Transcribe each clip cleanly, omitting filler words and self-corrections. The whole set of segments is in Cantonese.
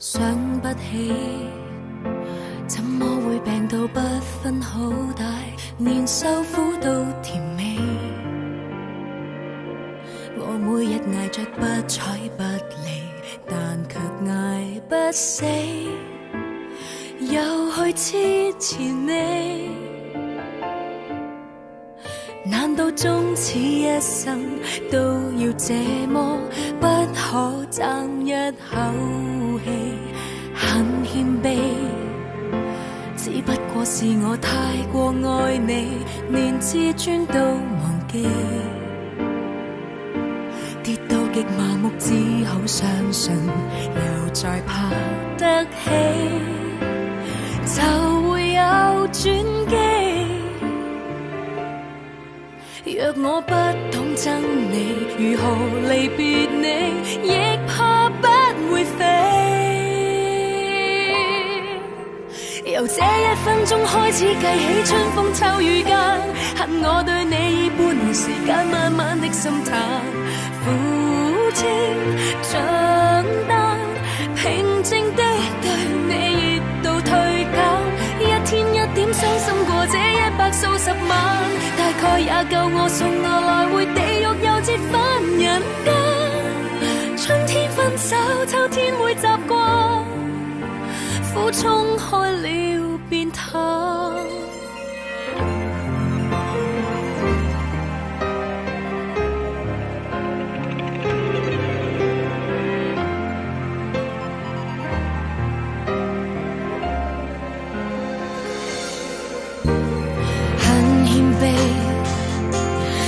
想不起，怎麼會病到不分好大，連受苦都甜美。我每日捱着不睬不理，但卻捱不死，又去支持你。難道終此一生都要這麼不可爭一口氣？很謙卑，只不過是我太過愛你，連自尊都忘記。跌到極麻木，只好相信，又再爬得起，就會有轉機。若我不懂憎你，如何離別你，亦怕不會飛。由這一分鐘開始計起，春風秋雨間，恨我對你以半年時間慢慢的心淡。苦清長單，平靜的對你熱度退減，一天一點傷心過這100數十萬，大概也夠我送我來回地獄又折返人間。春天分手，秋天會習慣，苦衝開了便淡。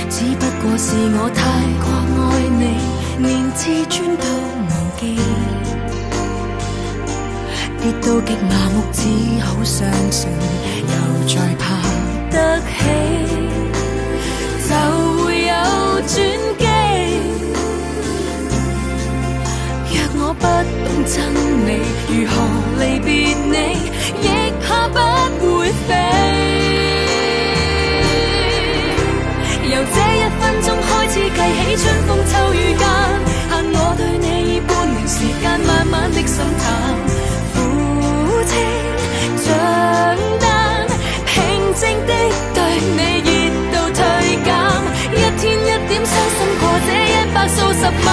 只不過是我太過愛你，連自尊都忘記。跌到極麻木，只好相信，又再爬得起，就會有轉機。若我不懂憎你，如何離別你，亦怕不會飛。由這一分鐘開始計起，春風秋雨間，限我對你以半年時間慢慢的心淡。苦清長單，平靜的對你熱度退減，一天一點傷心過這100數十萬，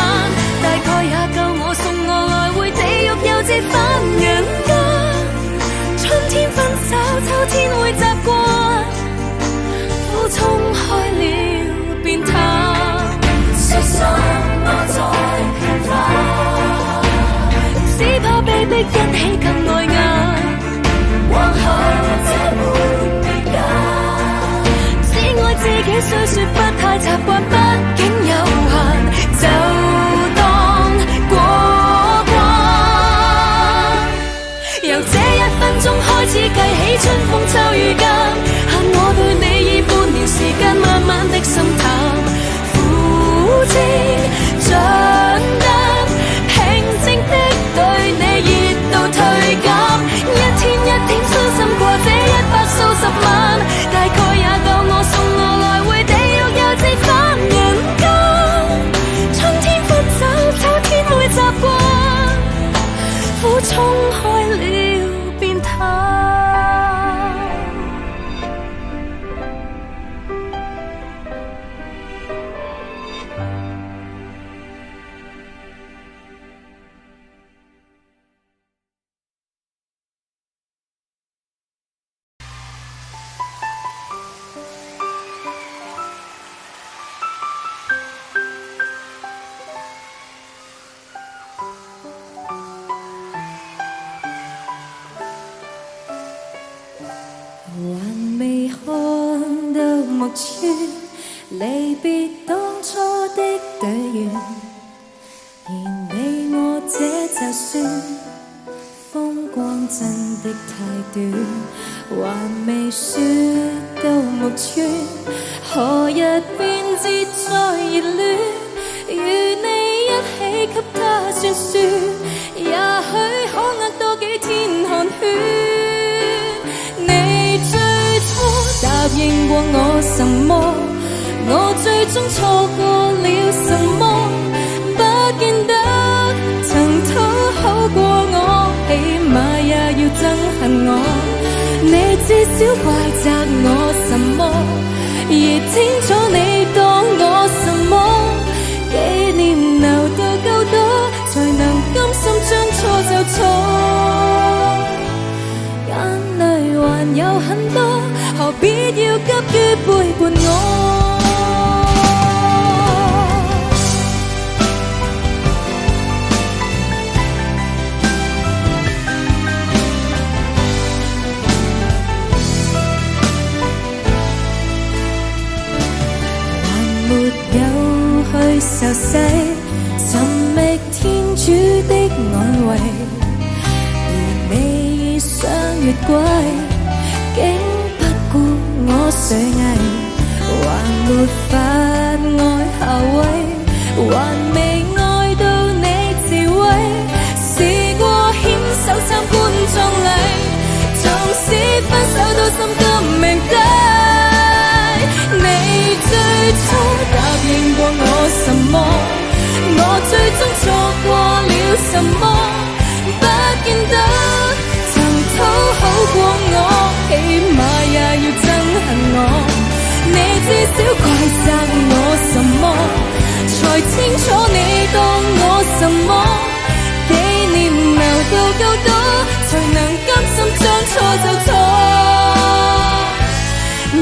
大概也夠我送我來回地獄又折返人間。春天分手，秋天會習慣，苦衝開了便淡。說什麼再騙法，只怕被逼一起更礙眼。往後這沒別解，只愛自己雖說不太習慣，畢竟有限，就當過關。由這一分鐘開始計起，春風秋雨間，限我對你以半年時間慢慢的心淡。苦清長單，平靜的對你熱度退減，一天一點傷心過這100數十萬，大概也夠我送我來回地獄又折返人間。春天分手，秋天會習慣，苦衝開了便淡。還未看到目前，離別當初的對緣，而你我這就算風光真的太短，還未說到目前，何日便節再熱戀，與你一起給他算算，也許可額多幾天寒暄。答應過我什麼？我最終錯過了什麼？不見得曾討好過我。少怪責我什麼，而清楚你當我什麼。紀念留到夠多，才能甘心將錯就錯。眼淚還有很多，何必要急於背叛我？受洗尋覓天主的安慰，而你已相越軌，竟不顧我垂危，還沒法愛下位，還未愛到你自慰，試過牽手參觀葬禮，縱使分手都心甘命抵。你最初答應過我什麼？我最終錯過了什麼？不見得曾討好過我，起碼也要憎恨我。你至少怪責我什麼？才清楚你當我什麼？紀念留到夠多，才能甘心將錯就錯。眼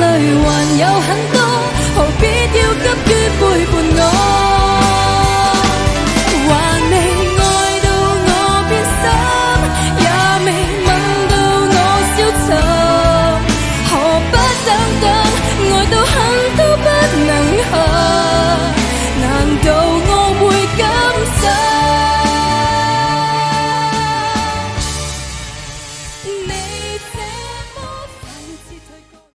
淚還有很多，何必要急於背叛我？還未愛到我變心，也未吻到我消沉，何不等等，愛到恨都不能行，難道我會甘心？